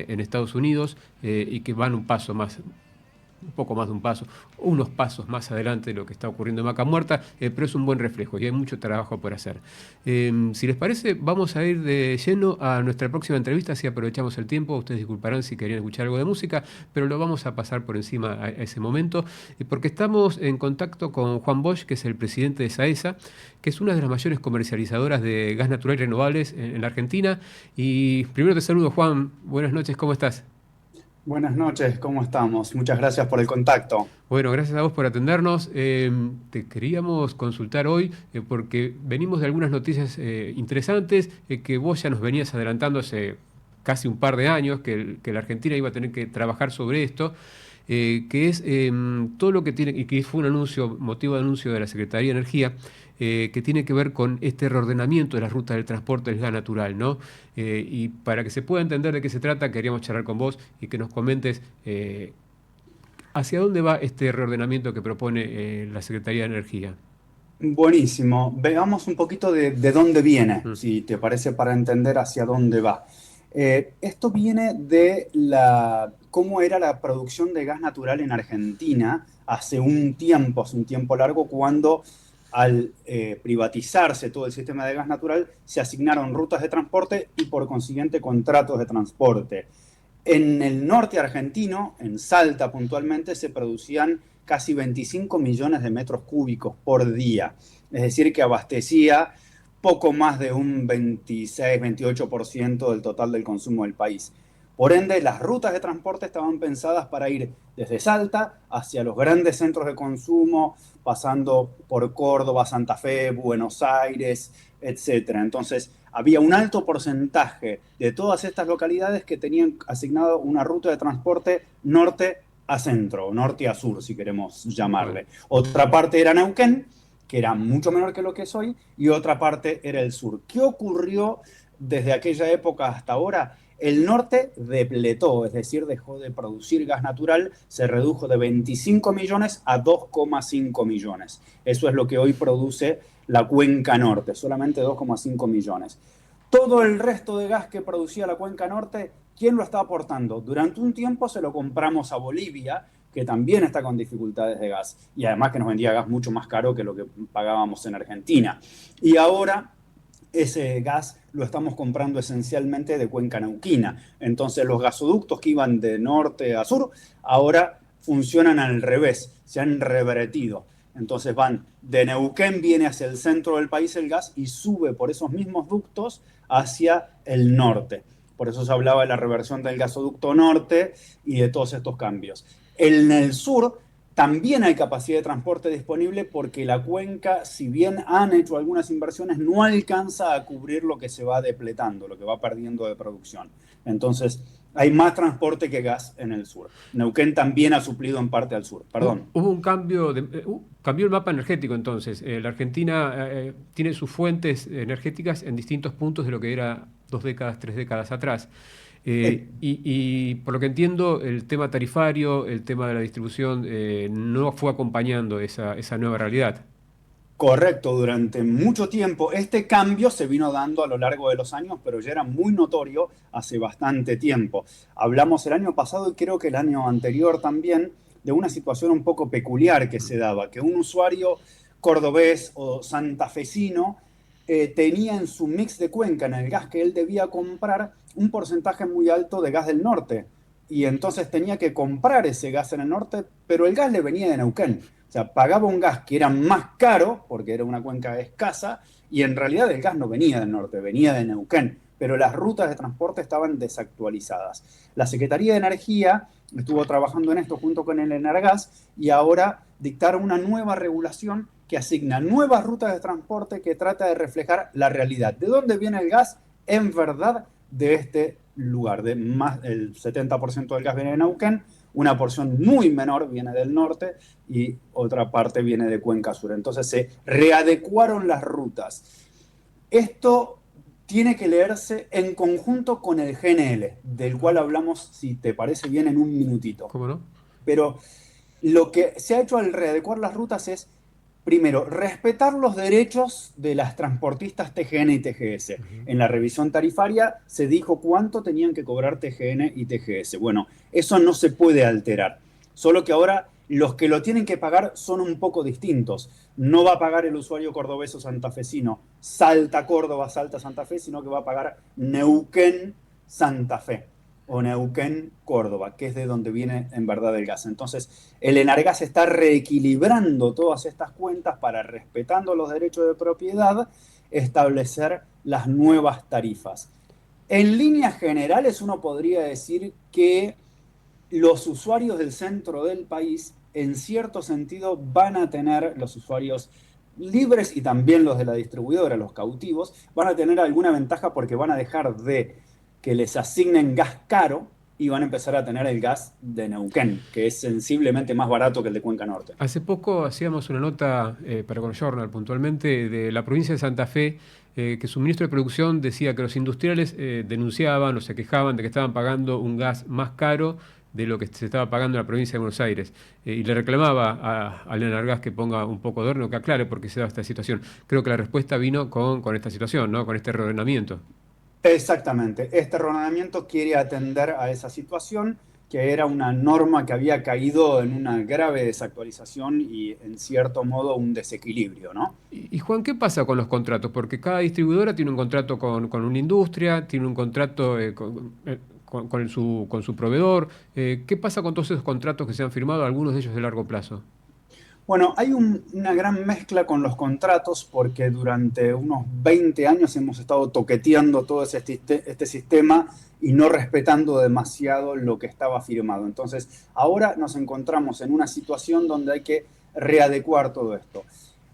en Estados Unidos y que van un paso más, un poco más de un paso, unos pasos más adelante de lo que está ocurriendo en Vaca Muerta, pero es un buen reflejo y hay mucho trabajo por hacer. Si les parece, vamos a ir de lleno a nuestra próxima entrevista, si aprovechamos el tiempo. Ustedes disculparán si querían escuchar algo de música, pero lo vamos a pasar por encima a ese momento, porque estamos en contacto con Juan Bosch, que es el presidente de SAESA, que es una de las mayores comercializadoras de gas natural y renovables en la Argentina. Y primero te saludo, Juan. Buenas noches, ¿cómo estás? Buenas noches, ¿cómo estamos? Muchas gracias por el contacto. Bueno, gracias a vos por atendernos. Te queríamos consultar hoy porque venimos de algunas noticias interesantes que vos ya nos venías adelantando hace casi un par de años, que la Argentina iba a tener que trabajar sobre esto, que es todo lo que tiene, y que fue un anuncio, motivo de anuncio de la Secretaría de Energía, que tiene que ver con este reordenamiento de las rutas del transporte del gas natural, ¿no? Y para que se pueda entender de qué se trata, queríamos charlar con vos y que nos comentes ¿hacia dónde va este reordenamiento que propone la Secretaría de Energía? Buenísimo. Veamos un poquito de dónde viene, Mm. si te parece, para entender hacia dónde va. Esto viene cómo era la producción de gas natural en Argentina hace un tiempo largo, cuando al privatizarse todo el sistema de gas natural, se asignaron rutas de transporte y por consiguiente contratos de transporte. En el norte argentino, en Salta puntualmente, se producían casi 25 millones de metros cúbicos por día. Es decir, que abastecía poco más de un 26-28% del total del consumo del país. Por ende, las rutas de transporte estaban pensadas para ir desde Salta hacia los grandes centros de consumo, pasando por Córdoba, Santa Fe, Buenos Aires, etcétera. Entonces, había un alto porcentaje de todas estas localidades que tenían asignado una ruta de transporte norte a centro, o norte a sur, si queremos Bueno, llamarle. Otra parte era Neuquén, que era mucho menor que lo que es hoy, y otra parte era el sur. ¿Qué ocurrió desde aquella época hasta ahora? El norte depletó, es decir, dejó de producir gas natural, se redujo de 25 millones a 2,5 millones. Eso es lo que hoy produce la cuenca norte, solamente 2,5 millones. Todo el resto de gas que producía la cuenca norte, ¿quién lo está aportando? Durante un tiempo se lo compramos a Bolivia, que también está con dificultades de gas, y además que nos vendía gas mucho más caro que lo que pagábamos en Argentina. Y ahora ese gas lo estamos comprando esencialmente de cuenca neuquina. Entonces los gasoductos que iban de norte a sur ahora funcionan al revés, se han revertido. Entonces van de Neuquén, viene hacia el centro del país el gas y sube por esos mismos ductos hacia el norte. Por eso se hablaba de la reversión del gasoducto norte y de todos estos cambios. En el sur también hay capacidad de transporte disponible, porque la cuenca, si bien han hecho algunas inversiones, no alcanza a cubrir lo que se va depletando, lo que va perdiendo de producción. Entonces, hay más transporte que gas en el sur. Neuquén también ha suplido en parte al sur. Perdón. hubo un cambio, cambió el mapa energético entonces. La Argentina tiene sus fuentes energéticas en distintos puntos de lo que era 2 décadas, 3 décadas atrás. Eh, Y por lo que entiendo, el tema tarifario, el tema de la distribución, no fue acompañando esa nueva realidad. Correcto, durante mucho tiempo este cambio se vino dando a lo largo de los años, pero ya era muy notorio hace bastante tiempo. Hablamos el año pasado y creo que el año anterior también de una situación un poco peculiar que se daba, que un usuario cordobés o santafesino tenía en su mix de cuenca, en el gas que él debía comprar, un porcentaje muy alto de gas del norte. Y entonces tenía que comprar ese gas en el norte, pero el gas le venía de Neuquén. O sea, pagaba un gas que era más caro, porque era una cuenca escasa, y en realidad el gas no venía del norte, venía de Neuquén, pero las rutas de transporte estaban desactualizadas. La Secretaría de Energía estuvo trabajando en esto junto con el Energas, y ahora dictaron una nueva regulación que asigna nuevas rutas de transporte, que trata de reflejar la realidad. ¿De dónde viene el gas? En verdad, de este lugar. De más del 70% del gas viene de Neuquén, una porción muy menor viene del norte y otra parte viene de Cuenca Sur. Entonces se readecuaron las rutas. Esto tiene que leerse en conjunto con el GNL, del cual hablamos, si te parece bien, en un minutito. ¿Cómo no? Pero lo que se ha hecho al readecuar las rutas es, Primero, respetar los derechos de las transportistas TGN y TGS. En la revisión tarifaria se dijo cuánto tenían que cobrar TGN y TGS. Bueno, eso no se puede alterar. Solo que ahora los que lo tienen que pagar son un poco distintos. No va a pagar el usuario cordobés o santafesino Salta Córdoba, Salta Santa Fe, sino que va a pagar Neuquén Santa Fe o Neuquén Córdoba, que es de donde viene en verdad el gas. Entonces, el Enargas está reequilibrando todas estas cuentas para, respetando los derechos de propiedad, establecer las nuevas tarifas. En líneas generales, uno podría decir que los usuarios del centro del país, en cierto sentido, van a tener, los usuarios libres y también los de la distribuidora, los cautivos, van a tener alguna ventaja porque van a dejar de que les asignen gas caro y van a empezar a tener el gas de Neuquén, que es sensiblemente más barato que el de Cuenca Norte. Hace poco hacíamos una nota para Conjournal puntualmente de la provincia de Santa Fe, que su ministro de Producción decía que los industriales denunciaban o se quejaban de que estaban pagando un gas más caro de lo que se estaba pagando en la provincia de Buenos Aires. Y le reclamaba al Enargas que ponga un poco de orden, que aclare por qué se da esta situación. Creo que la respuesta vino con esta situación, ¿no? Con este reordenamiento. Exactamente. Este ordenamiento quiere atender a esa situación, que era una norma que había caído en una grave desactualización y, en cierto modo, un desequilibrio, ¿no? Y Juan, ¿qué pasa con los contratos? Porque cada distribuidora tiene un contrato con una industria, tiene un contrato con su proveedor. ¿Qué pasa con todos esos contratos que se han firmado, algunos de ellos de largo plazo? Bueno, hay una gran mezcla con los contratos porque durante unos 20 años hemos estado toqueteando todo este sistema y no respetando demasiado lo que estaba firmado. Entonces, ahora nos encontramos en una situación donde hay que readecuar todo esto.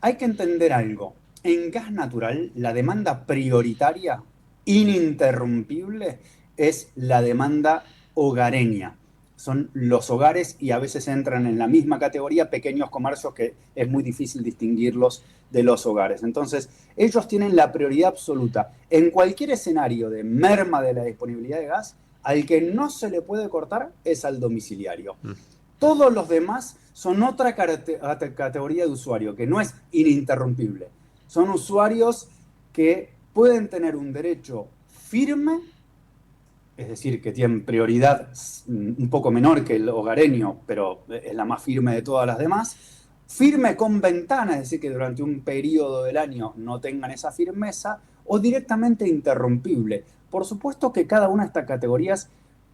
Hay que entender algo. En gas natural, la demanda prioritaria, ininterrumpible, es la demanda hogareña. Son los hogares y a veces entran en la misma categoría pequeños comercios que es muy difícil distinguirlos de los hogares. Entonces, ellos tienen la prioridad absoluta. En cualquier escenario de merma de la disponibilidad de gas, al que no se le puede cortar es al domiciliario. Todos los demás son otra categoría de usuario, que no es ininterrumpible. Son usuarios que pueden tener un derecho firme, es decir, que tienen prioridad un poco menor que el hogareño, pero es la más firme de todas las demás. Firme con ventana, es decir, que durante un periodo del año no tengan esa firmeza, o directamente interrumpible. Por supuesto que cada una de estas categorías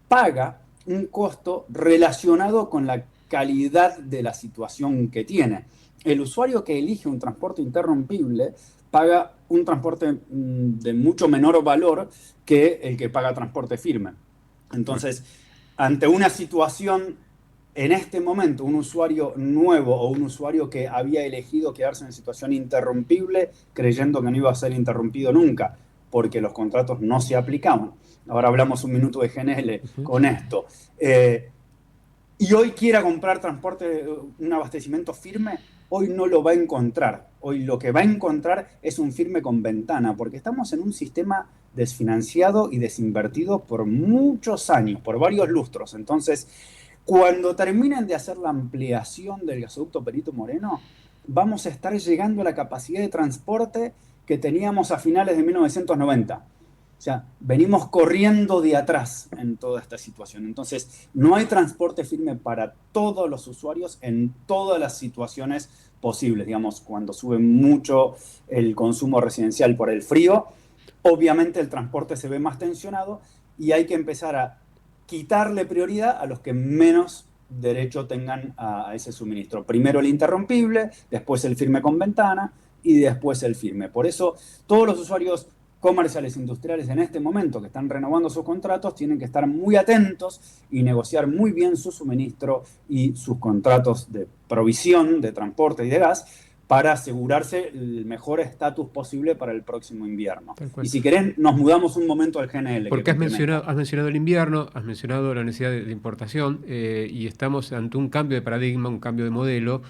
paga un costo relacionado con la calidad de la situación que tiene. El usuario que elige un transporte interrumpible paga un transporte de mucho menor valor que el que paga transporte firme. Entonces, ante una situación, en este momento, un usuario nuevo o un usuario que había elegido quedarse en situación interrumpible, creyendo que no iba a ser interrumpido nunca, porque los contratos no se aplicaban. Ahora hablamos un minuto de GNL con esto. Y hoy quiera comprar transporte, un abastecimiento firme, hoy no lo va a encontrar. Hoy lo que va a encontrar es un firme con ventana, porque estamos en un sistema desfinanciado y desinvertido por muchos años, por varios lustros. Entonces, cuando terminen de hacer la ampliación del gasoducto Perito Moreno, vamos a estar llegando a la capacidad de transporte que teníamos a finales de 1990. O sea, venimos corriendo de atrás en toda esta situación. Entonces, no hay transporte firme para todos los usuarios en todas las situaciones posibles. Digamos, cuando sube mucho el consumo residencial por el frío, obviamente el transporte se ve más tensionado y hay que empezar a quitarle prioridad a los que menos derecho tengan a ese suministro. Primero el interrumpible, después el firme con ventana y después el firme. Por eso, todos los usuarios comerciales industriales en este momento que están renovando sus contratos tienen que estar muy atentos y negociar muy bien su suministro y sus contratos de provisión, de transporte y de gas para asegurarse el mejor estatus posible para el próximo invierno. Y si querés, nos mudamos un momento al GNL. Porque has mencionado el invierno, has mencionado la necesidad de importación y estamos ante un cambio de paradigma, un cambio de modelo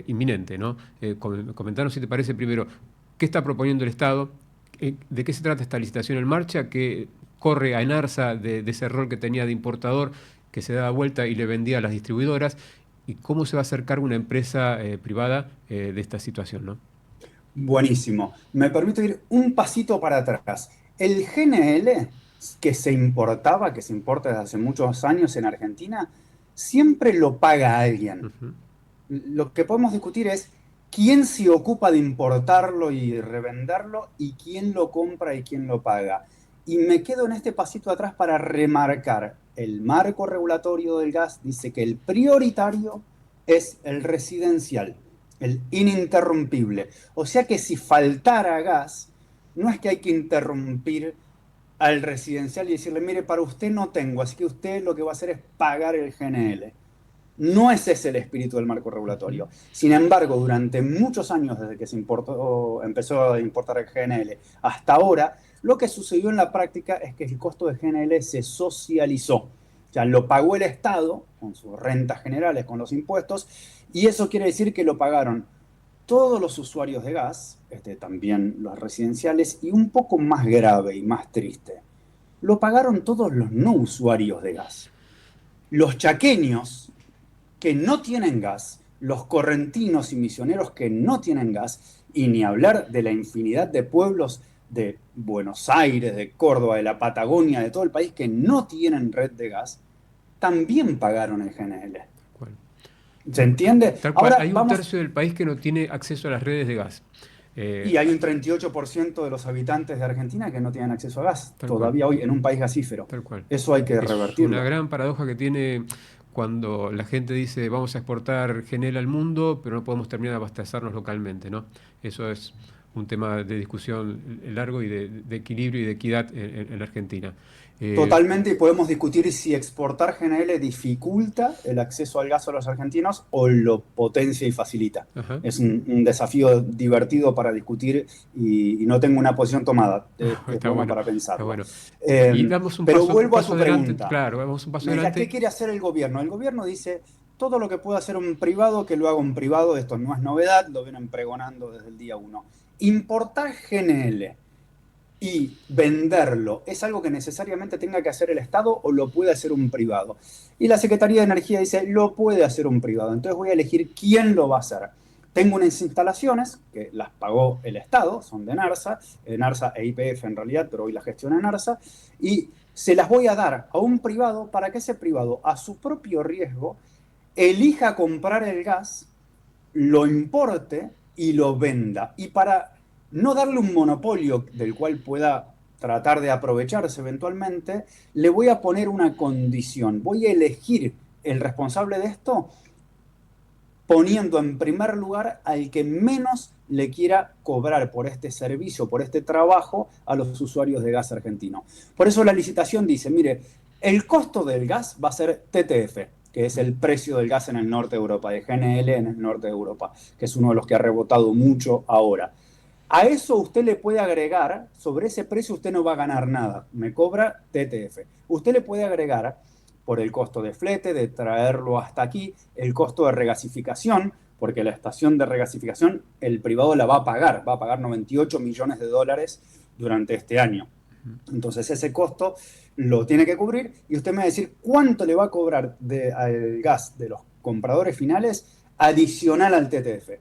inminente, ¿no? Comentanos si te parece primero, ¿qué está proponiendo el Estado? ¿De qué se trata esta licitación en marcha que corre a Enarsa de ese rol que tenía de importador, que se daba vuelta y le vendía a las distribuidoras? y cómo se va a hacer cargo una empresa privada de esta situación, ¿no? Buenísimo. Me permito ir un pasito para atrás. El GNL que se importa desde hace muchos años en Argentina, siempre lo paga alguien. Ujú. Lo que podemos discutir es quién se ocupa de importarlo y revenderlo y quién lo compra y quién lo paga. Y me quedo en este pasito atrás para remarcar, el marco regulatorio del gas dice que el prioritario es el residencial, el ininterrumpible. O sea que si faltara gas, no es que hay que interrumpir al residencial y decirle, mire, para usted no tengo, así que usted lo que va a hacer es pagar el GNL. No es ese el espíritu del marco Ujú. regulatorio. Sin embargo, durante muchos años, desde que empezó a importar el GNL hasta ahora, lo que sucedió en la práctica es que el costo de GNL se socializó. O sea, lo pagó el Estado con sus rentas generales, con los impuestos, y eso quiere decir que lo pagaron todos los usuarios de gas, también los residenciales, y un poco más grave y más triste, lo pagaron todos los no usuarios de gas. Los chaqueños que no tienen gas, los correntinos y misioneros que no tienen gas, y ni hablar de la infinidad de pueblos de Buenos Aires, de Córdoba, de la Patagonia, de todo el país que no tienen red de gas, también pagaron el GNL. Cual. ¿Se entiende? Tal cual. Ahora Hay un vamos, tercio del país que no tiene acceso a las redes de gas. y hay un 38% de los habitantes de Argentina que no tienen acceso a gas, Tal cual. todavía hoy en un país gasífero. Tal cual. Eso hay que Es una revertirlo. gran paradoja que tiene cuando la gente dice vamos a exportar GNL al mundo, pero no podemos terminar de abastecernos localmente, ¿no? Eso es un tema de discusión largo y de equilibrio y de equidad en Argentina. Eh, Totalmente, y podemos discutir si exportar GNL dificulta el acceso al gas a los argentinos o lo potencia y facilita. ajá. Es un desafío divertido para discutir y no tengo una posición tomada. Es Está bueno bueno, para está pensarlo. bueno. Y damos Pero un vuelvo a paso tu adelante, pregunta. claro, damos un paso Me decías, ¿qué adelante. quiere hacer el gobierno? El gobierno dice, todo lo que pueda hacer un privado, que lo haga un privado. Esto no es novedad, lo vienen pregonando desde el día uno. Importar GNL y venderlo, ¿es algo que necesariamente tenga que hacer el Estado o lo puede hacer un privado? Y la Secretaría de Energía dice, lo puede hacer un privado. Entonces voy a elegir quién lo va a hacer. Tengo unas instalaciones que las pagó el Estado, son de NARSA e YPF en realidad, pero hoy la gestiona NARSA, y se las voy a dar a un privado para que ese privado, a su propio riesgo, elija comprar el gas, lo importe y lo venda. Y para no darle un monopolio del cual pueda tratar de aprovecharse eventualmente, le voy a poner una condición. Voy a elegir el responsable de esto poniendo en primer lugar al que menos le quiera cobrar por este servicio, por este trabajo a los usuarios de gas argentino. Por eso la licitación dice, mire, el costo del gas va a ser TTF, que es el precio del gas en el norte de Europa, de GNL en el norte de Europa, que es uno de los que ha rebotado mucho ahora. A eso usted le puede agregar, sobre ese precio usted no va a ganar nada, me cobra TTF. Usted le puede agregar por el costo de flete, de traerlo hasta aquí, el costo de regasificación, porque la estación de regasificación el privado la va a pagar 98 millones de dólares durante este año. Entonces ese costo lo tiene que cubrir y usted me va a decir cuánto le va a cobrar al gas de los compradores finales adicional al TTF.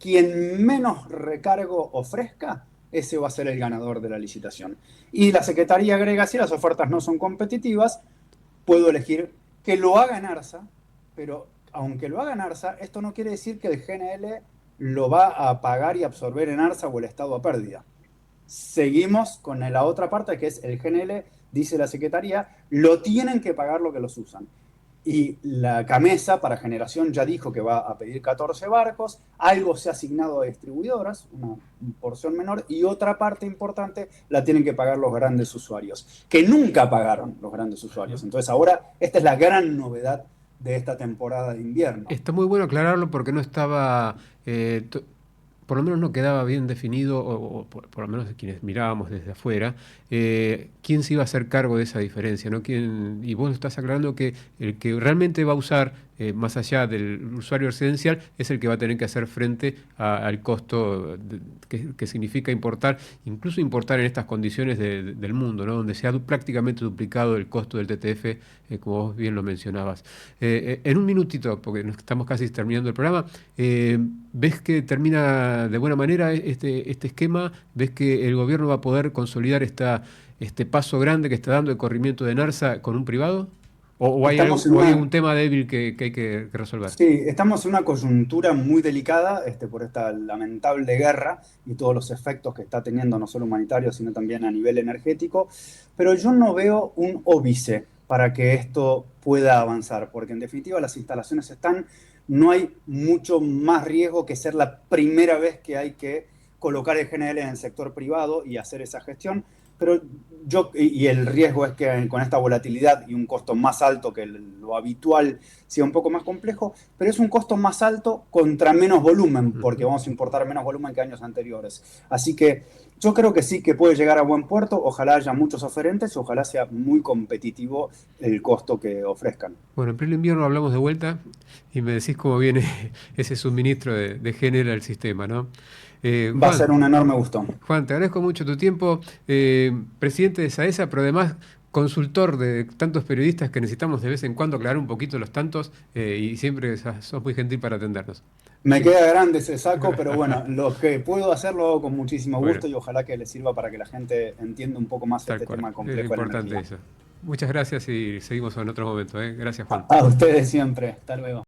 Quien menos recargo ofrezca, ese va a ser el ganador de la licitación. Y la Secretaría agrega, si las ofertas no son competitivas, puedo elegir que lo haga NARSA, pero aunque lo haga NARSA, esto no quiere decir que el GNL lo va a pagar y absorber en ARSA o el Estado a pérdida. Seguimos con la otra parte que es el GNL, dice la Secretaría, lo tienen que pagar lo que los usan. Y la Camesa para generación ya dijo que va a pedir 14 barcos, algo se ha asignado a distribuidoras, una porción menor, y otra parte importante la tienen que pagar los grandes usuarios, que nunca pagaron los grandes Ajá. usuarios. Entonces ahora esta es la gran novedad de esta temporada de invierno. Está muy bueno aclararlo porque no estaba, por lo menos no quedaba bien definido, o por lo menos quienes mirábamos desde afuera, quién se iba a hacer cargo de esa diferencia, ¿no? Y vos estás aclarando que el que realmente va a usar más allá del usuario residencial, es el que va a tener que hacer frente al costo que significa importar, incluso importar en estas condiciones del mundo, ¿no? Donde se ha prácticamente duplicado el costo del TTF, como vos bien lo mencionabas. En un minutito, porque estamos casi terminando el programa, ¿ves que termina de buena manera este esquema? ¿Ves que el gobierno va a poder consolidar este paso grande que está dando el corrimiento de NARSA con un privado? ¿O hay Estamos en o hay una, un tema débil que hay que resolver? sí, estamos en una coyuntura muy delicada por esta lamentable guerra y todos los efectos que está teniendo, no solo humanitarios, sino también a nivel energético, pero yo no veo un óbice para que esto pueda avanzar, porque en definitiva las instalaciones están, no hay mucho más riesgo que ser la primera vez que hay que colocar el GNL en el sector privado y hacer esa gestión. Pero y el riesgo es que con esta volatilidad y un costo más alto que lo habitual sea un poco más complejo, pero es un costo más alto contra menos volumen, porque vamos a importar menos volumen que años anteriores. Así que yo creo que sí que puede llegar a buen puerto, ojalá haya muchos oferentes y ojalá sea muy competitivo el costo que ofrezcan. Bueno, en pleno invierno hablamos de vuelta y me decís cómo viene ese suministro de género al sistema, ¿no? Va a ser un enorme gusto. Juan, te agradezco mucho tu tiempo, presidente de SAESA, pero además consultor de tantos periodistas que necesitamos de vez en cuando aclarar un poquito los tantos y siempre sos muy gentil para atendernos. Me queda grande ese saco, pero bueno, lo que puedo hacer lo hago con muchísimo Bueno, gusto y ojalá que le sirva para que la gente entienda un poco más tal este cual, tema es complejo de la importante energía. eso. Muchas gracias y seguimos en otro momento, ¿eh? Gracias, Juan. A ustedes siempre. Hasta luego.